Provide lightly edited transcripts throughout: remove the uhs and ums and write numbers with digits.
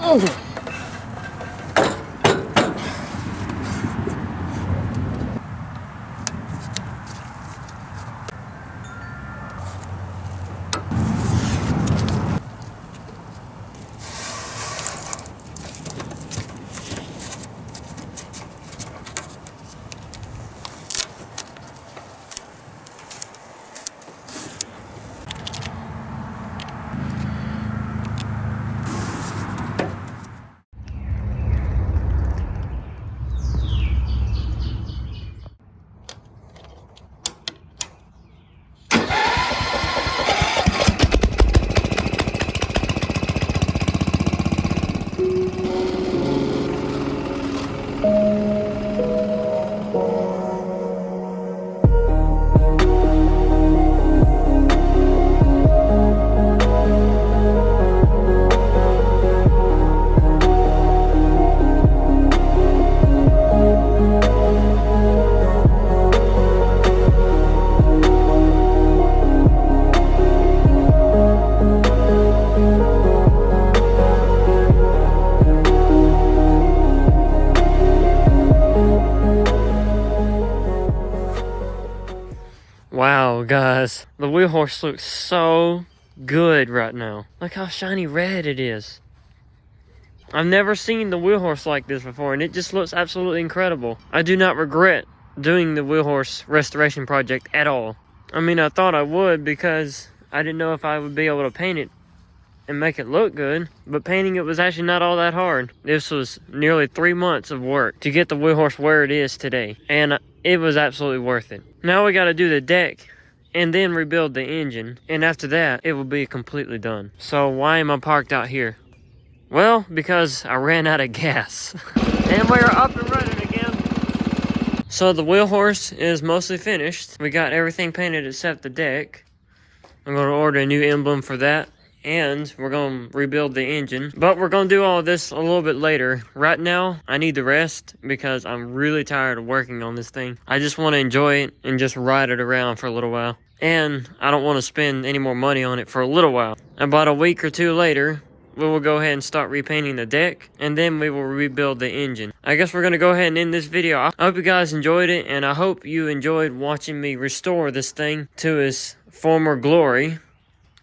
Oh. Wow, guys, the wheel horse looks so good right now. Look how shiny red it is. I've never seen the wheel horse like this before, and it just looks absolutely incredible. I do not regret doing the wheel horse restoration project at all. I mean, I thought I would because I didn't know if I would be able to paint it and make it look good, but painting it was actually not all that hard. This was nearly 3 months of work to get the wheel horse where it is today, and it was absolutely worth it. Now we got to do the deck and then rebuild the engine, and after that it will be completely done. So why am I parked out here? Well, because I ran out of gas. And we are up and running again. So the wheel horse is mostly finished. We got everything painted except the deck. I'm going to order a new emblem for that, and we're going to rebuild the engine. But we're going to do all of this a little bit later. Right now, I need to rest because I'm really tired of working on this thing. I just want to enjoy it and just ride it around for a little while. And I don't want to spend any more money on it for a little while. About a week or two later, we will go ahead and start repainting the deck, and then we will rebuild the engine. I guess we're going to go ahead and end this video. I hope you guys enjoyed it, and I hope you enjoyed watching me restore this thing to its former glory.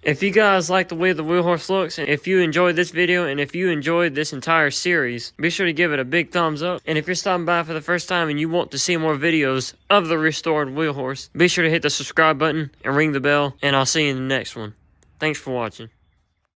If you guys like the way the wheel horse looks, and if you enjoyed this video, and if you enjoyed this entire series, be sure to give it a big thumbs up. And if you're stopping by for the first time and you want to see more videos of the restored wheel horse, be sure to hit the subscribe button and ring the bell, and I'll see you in the next one. Thanks for watching.